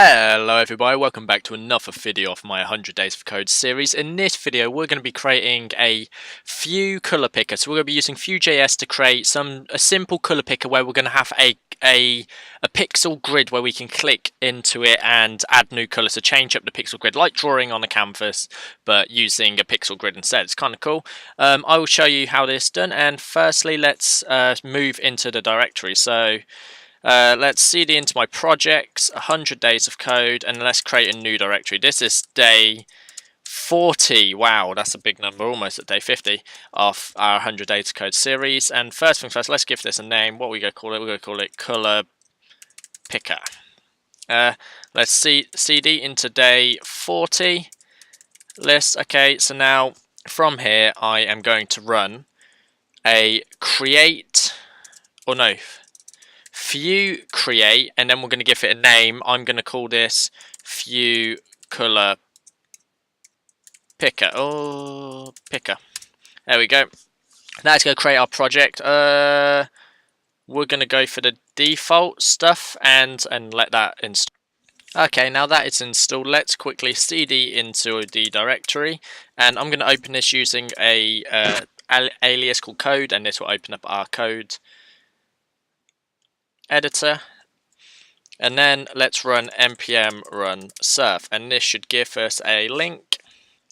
Hello everybody, welcome back to another video of my 100 Days of Code series. In this video we're going to be creating a Vue color picker. So we're going to be using Vue JS to create a simple color picker where we're going to have a pixel grid where we can click into it and add new colors to change up the pixel grid, like drawing on a canvas but using a pixel grid instead. It's kind of cool. I will show you how this is done, and firstly let's move into the directory. So let's cd into my projects, 100 days of code, and let's create a new directory. This is day 40. Wow, that's a big number, almost at day 50 of our 100 days of code series. And first things first, let's give this a name. What are we going to call it? We're going to call it color picker. Let's cd into day 40 list. Okay, so now from here I am going to run a Vue create, and then we're going to give it a name. I'm going to call this Vue color picker. Oh, picker. There we go. That's going to create our project. We're going to go for the default stuff and let that install. Okay, now that it's installed, let's quickly cd into the directory, and I'm going to open this using a alias called code, and this will open up our code editor. And then let's run npm run surf, and this should give us a link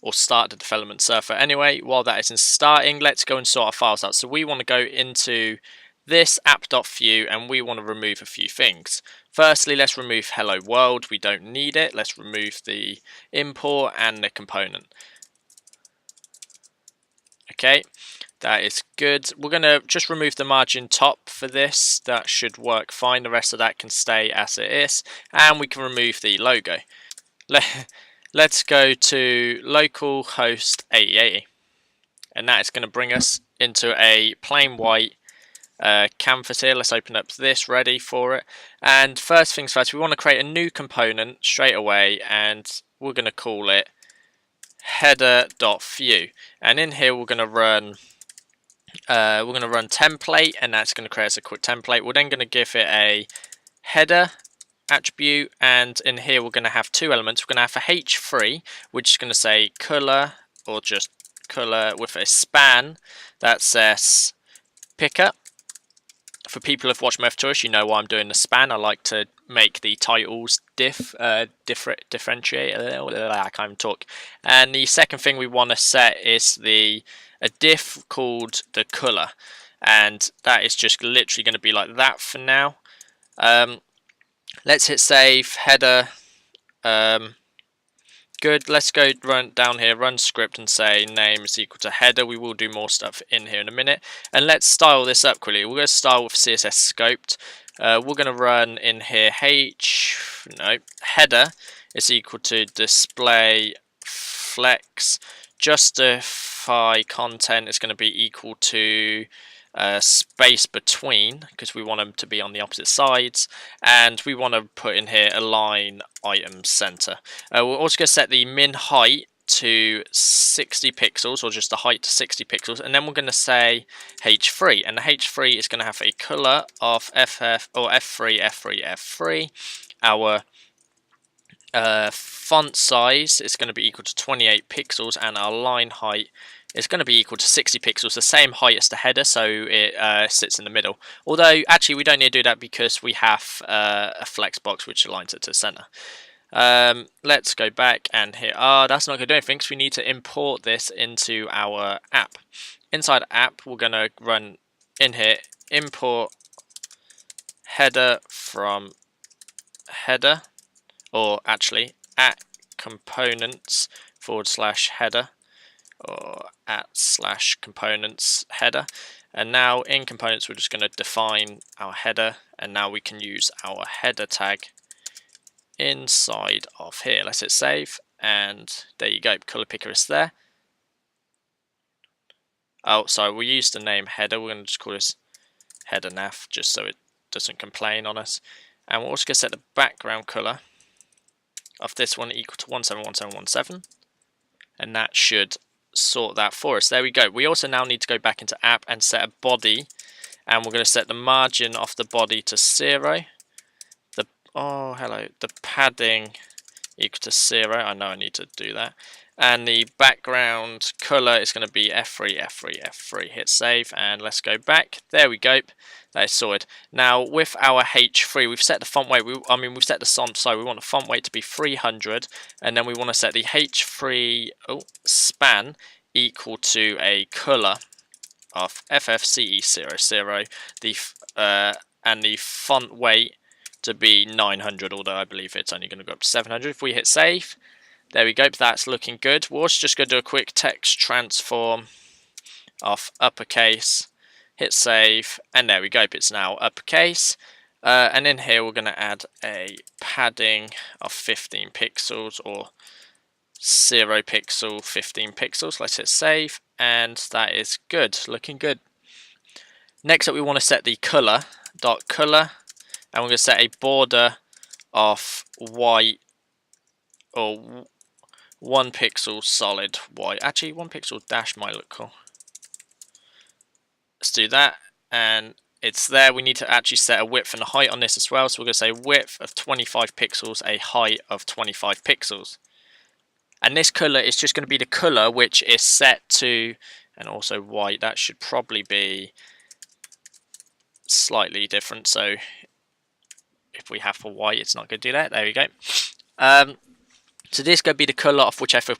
or start the development server. Anyway, while that is in starting, let's go and sort our files out. So we want to go into this app.vue and we want to remove a few things. Firstly, let's remove hello world. We don't need it. Let's remove the import and the component. Okay, that is good. We're going to just remove the margin top for this. That should work fine. The rest of that can stay as it is. And we can remove the logo. Let's go to localhost 8080. And that is going to bring us into a plain white canvas here. Let's open up this, ready for it. And first things first, we want to create a new component straight away. And we're going to call it header.vue, and in here we're going to run template, and that's going to create us a quick template. We're then going to give it a header attribute, and in here we're going to have two elements. We're going to have a h3, which is going to say color, or just color, with a span that says picker. For people who've watched my tutorials, you know why I'm doing the span. I like to make the titles differentiate. I can't even talk. And the second thing we want to set is a diff called the color, and that is just literally going to be like that for now. Let's hit save. Header. Good. Let's go down here, run script, and say name is equal to header. We will do more stuff in here in a minute. And let's style this up quickly. We're going to style with CSS scoped. We're going to run in here header is equal to display flex. Justify content is going to be equal to space between, because we want them to be on the opposite sides, and we want to put in here align item center. We're also going to set the min height to 60 pixels, or just the height to 60 pixels, and then we're going to say h3, and the h3 is going to have a color of f3. Our font size is going to be equal to 28 pixels, and our line height is going to be equal to 60 pixels, the same height as the header, so it sits in the middle. Although, actually, we don't need to do that because we have a flex box which aligns it to the center. Let's go back and hit, that's not going to do anything, because we need to import this into our app. Inside app, we're going to run in here, import header from header, or actually, at components / header, or at / components header. And now in components we're just going to define our header, and now we can use our header tag inside of here. Let's hit save, and there you go, color picker is there. Oh, sorry, we used the name header. We're going to just call this header nav, just so it doesn't complain on us. And we're also going to set the background color of this one equal to 171717, and that should sort that for us. There we go. We also now need to go back into app and set a body, and we're going to set the margin of the body to 0, oh hello, the padding equal to 0. I know I need to do that. And the background color is going to be F3, F3, F3. Hit save and let's go back. There we go. That is sorted. Now with our H3, we've set the font weight. We've set the font size. We want the font weight to be 300, and then we want to set the H3 span equal to a color of FFCE00. And the font weight to be 900, although I believe it's only going to go up to 700. If we hit save, there we go, that's looking good. We're also just going to do a quick text transform of uppercase, hit save, and there we go, it's now uppercase. And in here we're going to add a padding of 15 pixels, or 0 pixel, 15 pixels. Let's hit save, and that is good, looking good. Next up, we want to set the color, .color, and we're going to set a border of white, or 1 pixel solid white. Actually, 1 pixel dash might look cool. Let's do that, and it's there. We need to actually set a width and a height on this as well. So we're going to say width of 25 pixels, a height of 25 pixels. And this color is just going to be the color which is set to, and also white. That should probably be slightly different. So if we have for white, it's not going to do that. There we go. So this is going to be the color of whichever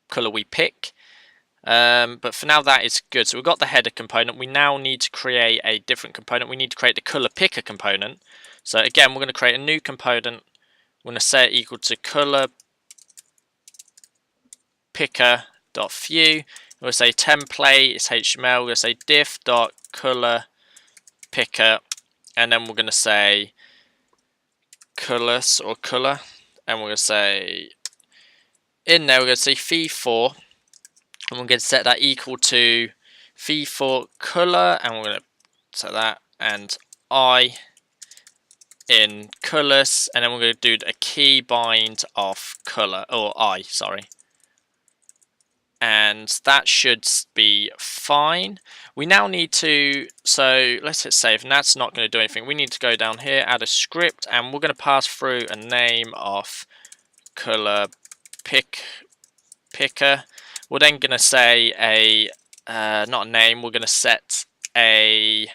color we pick. But for now, that is good. So we've got the header component. We now need to create a different component. We need to create the color picker component. So again, we're going to create a new component. We're going to set it equal to color picker.view. We're going to say template is HTML. We're going to say diff.color picker, and then we're going to say colors or color, and we're going to say in there we're going to say v4, and we're going to set that equal to v4 color, and we're going to set that, and I in colors, and then we're going to do a key bind of color, or I, sorry. And that should be fine. We now need to, so let's hit save, and that's not going to do anything. We need to go down here, add a script, and we're going to pass through a name of color picker. We're then going to say a, not a name, we're going to set a,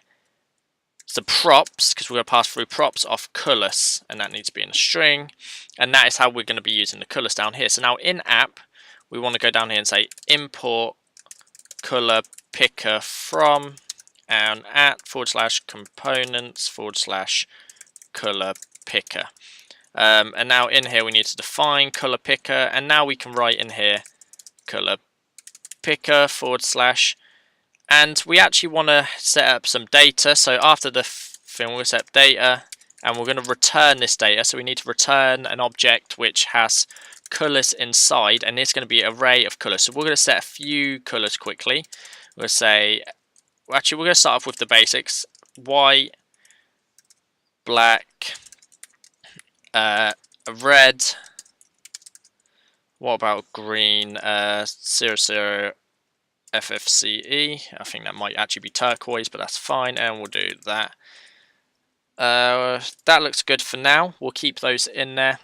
the props, because we're going to pass through props of colors, and that needs to be in a string. And that is how we're going to be using the colors down here. So now in app, we want to go down here and say import color picker from and at /components /color picker. And now in here we need to define color picker, and now we can write in here color picker / and we actually want to set up some data. So after the thing, we'll set up data, and we're going to return this data. So we need to return an object which has colors inside, and it's going to be an array of colors. So we're going to set a few colors quickly. We'll say, well, actually we're going to start off with the basics: white, black, red. What about green? 00 FFCE. I think that might actually be turquoise, but that's fine, and we'll do that. That looks good for now. We'll keep those in there.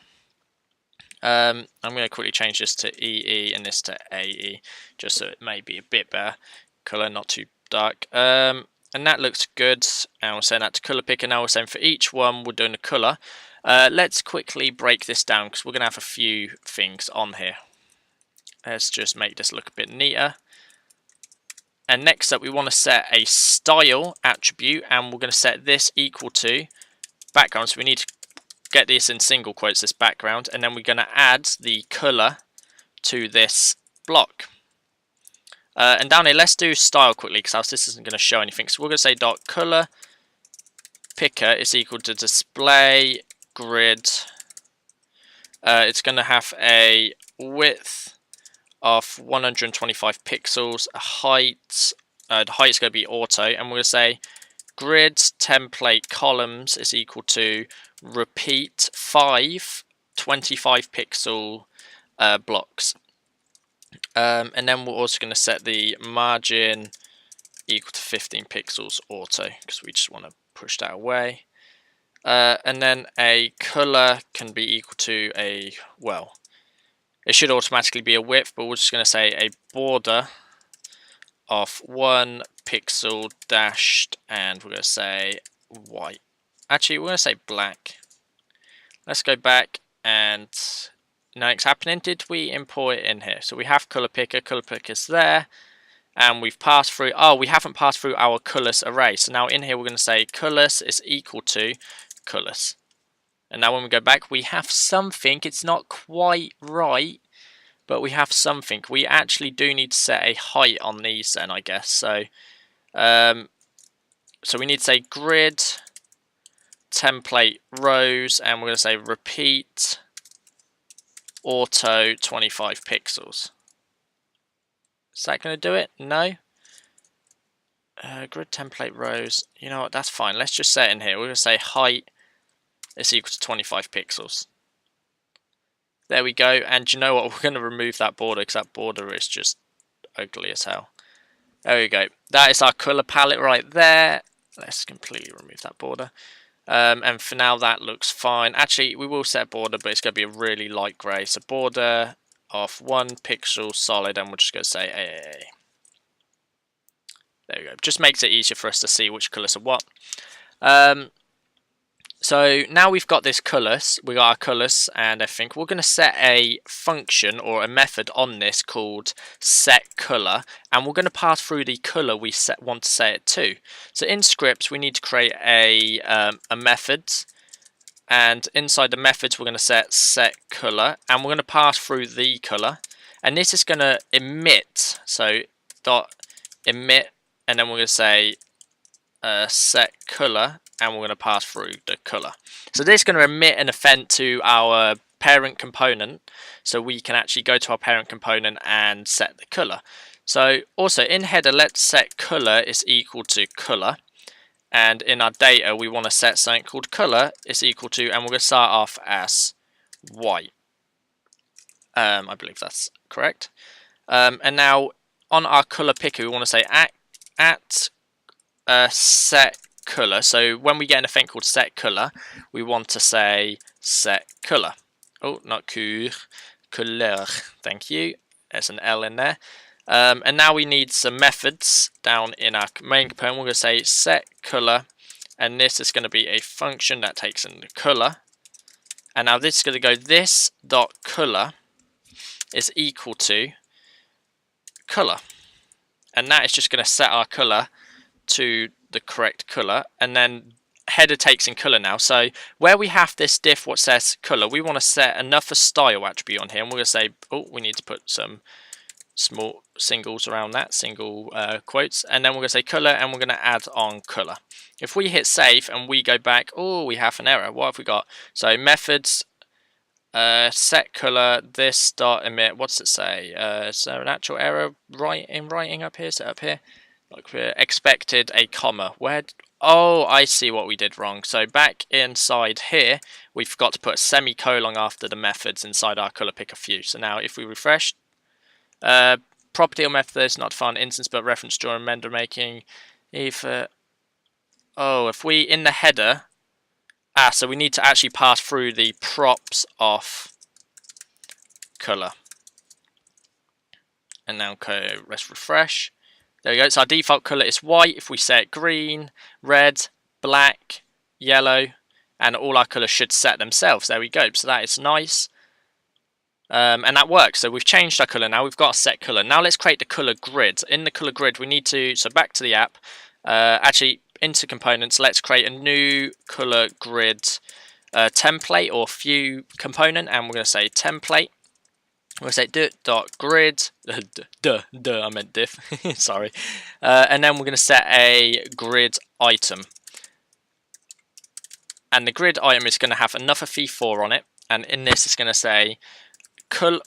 I'm going to quickly change this to EE and this to AE, just so it may be a bit better color, not too dark. And that looks good. And we'll send that to color picker. Now we're saying for each one we're doing a color. Let's quickly break this down, because we're going to have a few things on here. Let's just make this look a bit neater. And next up, we want to set a style attribute, and we're going to set this equal to background. So we need to get this in single quotes, this background, and then we're going to add the color to this block. And down here, let's do style quickly, because else this isn't going to show anything. So we're going to say .color picker is equal to display grid. It's going to have a width of 125 pixels, a height, the height is going to be auto, and we're going to say grid template columns is equal to repeat 5 25 pixel blocks. And then we're also going to set the margin equal to 15 pixels auto, because we just want to push that away. And then a color can be equal to a, well, it should automatically be a width, but we're just going to say a border of 1 pixel dashed, and we're going to say white. Actually, we're going to say black. Let's go back, and nothing's happening. Did we import it in here? So we have color picker's there, and we've passed through, oh, we haven't passed through our colors array. So now in here we're going to say colors is equal to colors. And now when we go back, we have something. It's not quite right, but we have something. We actually do need to set a height on these then, I guess. So so we need to say grid template rows, and we're going to say repeat auto 25 pixels. Is that going to do it? No. Grid template rows. You know what? That's fine. Let's just set it in here. We're going to say height is equal to 25 pixels. There we go. And you know what? We're going to remove that border because that border is just ugly as hell. There we go. That is our color palette right there. Let's completely remove that border. And for now, that looks fine. Actually, we will set a border, but it's going to be a really light grey. So border of 1 pixel solid, and we're just going to say AAA. There we go. Just makes it easier for us to see which colours are what. So now we've got this colours, we got our colours and everything. We're going to set a function or a method on this called setColor, and we're going to pass through the colour we want to set it to. So in scripts, we need to create a method, and inside the methods, we're going to set setColor, and we're going to pass through the colour, and this is going to emit. So dot emit, and then we're going to say setColor. And we're going to pass through the color. So this is going to emit an event to our parent component, so we can actually go to our parent component and set the color. So also in header, let's set color is equal to color, and in our data we want to set something called color is equal to, and we're going to start off as white. I believe that's correct. And now on our color picker, we want to say at set color. So when we get an event called set color, we want to say set color. Oh, not color. Thank you. There's an L in there. And now we need some methods down in our main component. We're going to say set color, and this is going to be a function that takes in the color. And now this is going to go this dot color is equal to color, and that is just going to set our color to the correct color, and then header takes in color now. So where we have this diff what says color, we want to set another style attribute on here, and we're going to say, oh, we need to put some small singles around that, single quotes, and then we're going to say color, and we're going to add on color. If we hit save and we go back, oh, we have an error. What have we got? So methods set color this dot emit. What's it say? Is there an actual error writing up here? Is it up here? Like we expected a comma. Where? Oh, I see what we did wrong. So back inside here, we forgot to put a semicolon after the methods inside our color picker view. So now if we refresh, property or method is not found instance but reference during render making. If if we in the header, so we need to actually pass through the props of color. And now let's refresh. There we go. So our default color is white. If we set green, red, black, yellow, and all our colors should set themselves. There we go. So that is nice. And that works. So we've changed our color now. We've got a set color. Now let's create the color grid. In the color grid, we need to, so back to the app, actually into components, let's create a new color grid template or view component, and we're going to say template. We'll say div.grid, I meant diff, sorry. And then we're going to set a grid item. And the grid item is going to have another v4 on it. And in this, it's going to say, we're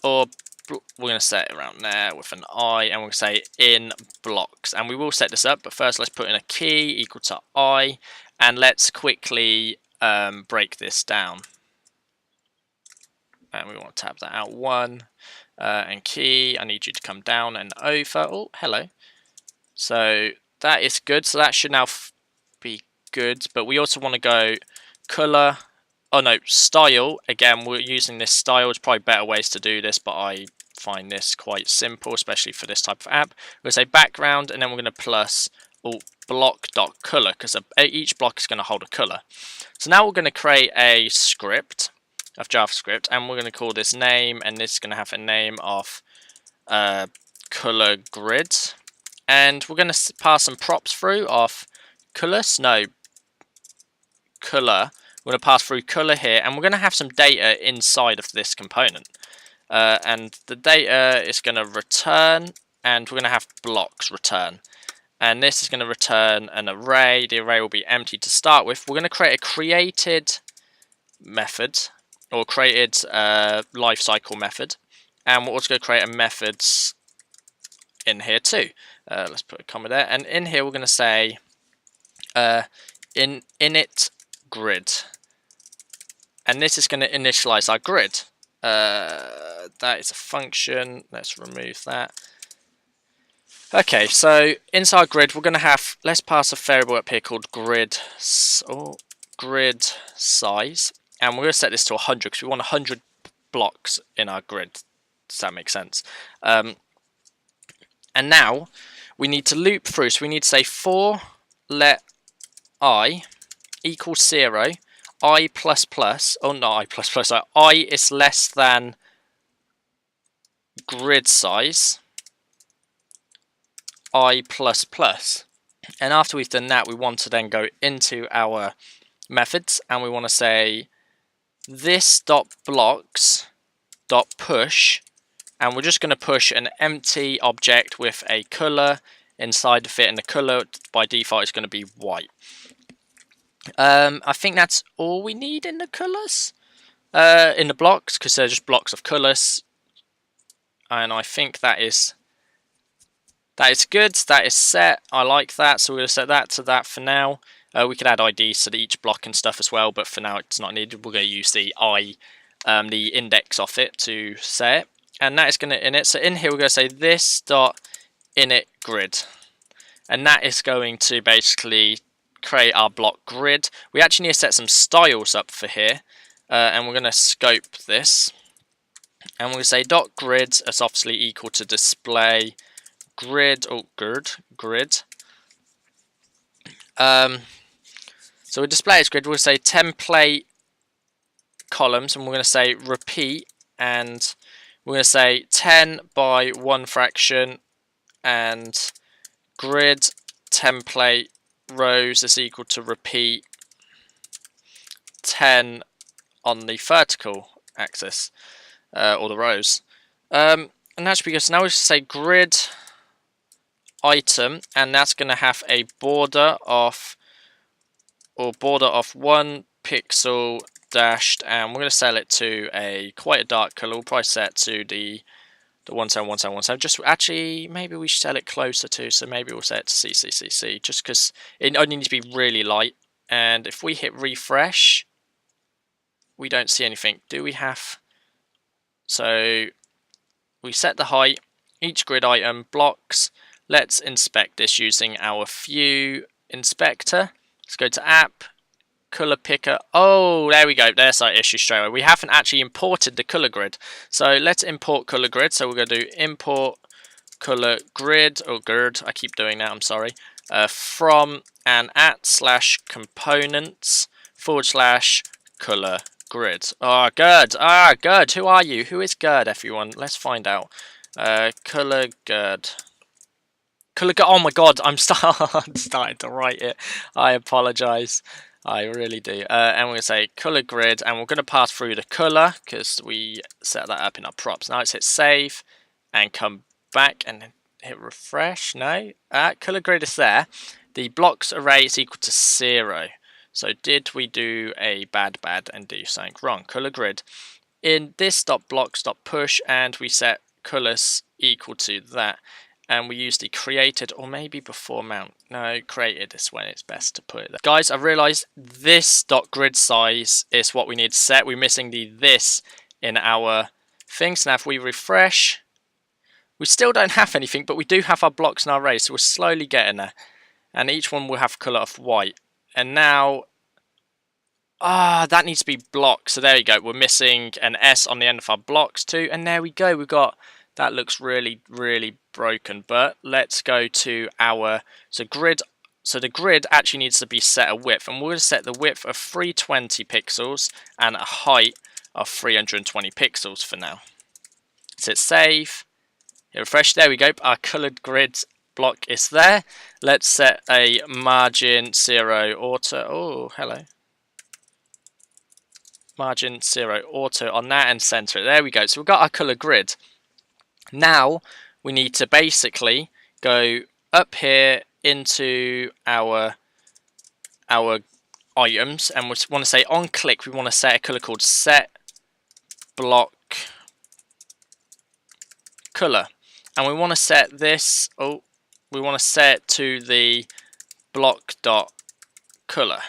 going to set it around there with an I, and we're going to say in blocks. And we will set this up, but first let's put in a key equal to I. And let's quickly break this down. And we want to tab that out 1 and key. I need you to come down and over. Oh, hello. So that is good. So that should now be good. But we also want to go color. Oh no, style. Again, we're using this style. There's probably better ways to do this, but I find this quite simple, especially for this type of app. We're going to say background, and then we're going to plus block.color, because each block is going to hold a color. So now we're going to create a script of JavaScript, and we're going to call this name, and this is going to have a name of color grid, and we're going to pass some props through of color. We're going to pass through color here, and we're going to have some data inside of this component. And the data is going to return, and we're going to have blocks return. And this is going to return an array. The array will be empty to start with. We're going to create a created method, or created lifecycle method. And we're also going to create a methods in here too. Let's put a comma there. And in here, we're going to say init grid. And this is going to initialize our grid. That is a function. Let's remove that. Okay, so inside grid, we're going to have, let's pass a variable up here called grid size. And we're going to set this to 100 because we want 100 blocks in our grid. Does that make sense? And now we need to loop through. So we need to say for let I equals 0. I plus plus, oh not I plus plus, so I is less than grid size, I plus plus. And after we've done that, we want to then go into our methods, and we want to say this dot blocks dot push, and we're just going to push an empty object with a color inside of it, and the color by default is going to be white. I think that's all we need in the colors, in the blocks, because they're just blocks of colors, and I think that is good. That is set. I like that, so we're going to set that to that for now. We could add IDs to each block and stuff as well, but for now it's not needed. We're going to use the the index of it to set it, and that is going to init. So in here we're going to say this dot init grid, and that is going to basically create our block grid. We actually need to set some styles up for here, and we're going to scope this, and we're going to say dot grid is obviously equal to display grid grid. So we display its grid. We'll say template columns, and we're going to say repeat, and we're going to say 10 by 1 fraction, and grid template rows is equal to repeat 10 on the vertical axis, or the rows. And that's because now we say grid item, and that's going to have a border of 1 pixel dashed, and we're going to set it to quite a dark color. We'll probably set to the 171. Just actually, maybe we should set it closer to. So maybe we'll set it to CCCC, just because it only needs to be really light. And if we hit refresh, we don't see anything. Do we have? So we set the height. Each grid item blocks. Let's inspect this using our Vue inspector. Let's go to app. Color picker. Oh, there we go. There's our issue straight away. We haven't actually imported the color grid. So let's import color grid. So we're going to do import color grid, or grid. I keep doing that. I'm sorry. From and @/components / color grid. Oh, Gerd. Gerd. Who are you? Who is Gerd, everyone? Let's find out. Color Gerd. Oh my god, I'm starting to write it. I apologize. I really do. And we're going to say color grid, and we're going to pass through the color because we set that up in our props. Now let's hit save and come back and hit refresh. No, color grid is there. The blocks array is equal to 0. So did we do a bad and do something wrong? Color grid in this dot blocks dot push, and we set colors equal to that. And we use the created, or maybe before mount. No, created is when it's best to put it there. Guys, I've realized this dot grid size is what we need to set. We're missing the this in our things. Now, if we refresh, we still don't have anything, but we do have our blocks in our array, so we're slowly getting there. And each one will have color of white. And now that needs to be blocks. So there you go. We're missing an S on the end of our blocks too. And there we go. We've got, that looks really, really broken. But let's go to our, grid. So the grid actually needs to be set a width. And we're going to set the width of 320 pixels and a height of 320 pixels for now. So hit save. Hit refresh. There we go. Our colored grid block is there. Let's set a margin 0 auto. Oh, hello. Margin 0 auto on that and center it. There we go. So we've got our color grid. Now we need to basically go up here into our items, and we want to say on click we want to set a color called set block color, and we want to set this, we want to set it to the block dot color.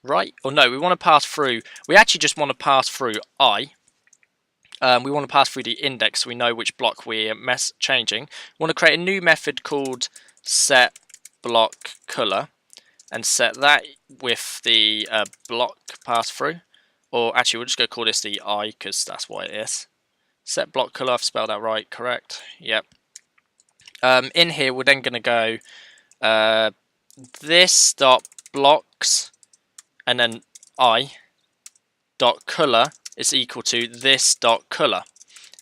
Right, or no, we want to pass through, we actually just want to pass through we want to pass through the index so we know which block we're changing. We want to create a new method called set block color and set that with the block pass through, or actually we're just going to call this the I because that's what it is. Set block color, I've spelled that right, correct? Yep. In here we're then going to go this dot blocks and then I dot color is equal to this dot color,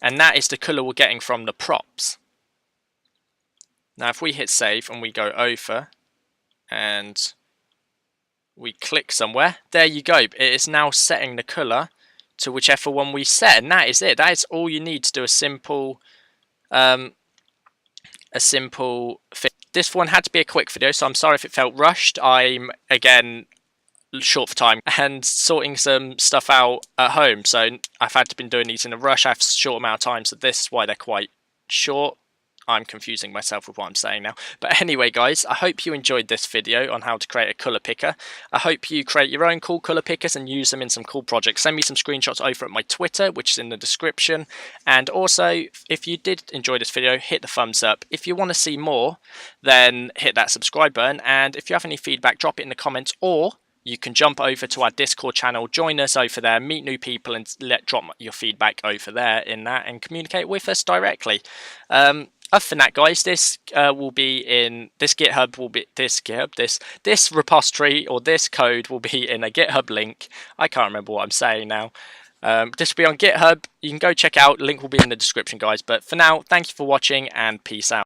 and that is the color we're getting from the props. Now if we hit save and we go over and we click somewhere, there you go, it is now setting the color to whichever one we set, and that is it. That is all you need to do a simple fix. This one had to be a quick video, so I'm sorry if it felt rushed. I'm again short for time and sorting some stuff out at home, so I've had to been doing these in a rush. I have a short amount of time, so this is why they're quite short. I'm confusing myself with what I'm saying now. But anyway guys, I hope you enjoyed this video on how to create a color picker. I hope you create your own cool color pickers and use them in some cool projects. Send me some screenshots over at my Twitter, which is in the description. And also, if you did enjoy this video, hit the thumbs up. If you want to see more, then hit that subscribe button. And if you have any feedback, drop it in the comments, or you can jump over to our Discord channel, join us over there, meet new people, and drop your feedback over there in that and communicate with us directly. Other than that, guys, this will be in this GitHub. This repository or this code will be in a GitHub link. I can't remember what I'm saying now. This will be on GitHub. You can go check out. Link will be in the description, guys. But for now, thank you for watching and peace out.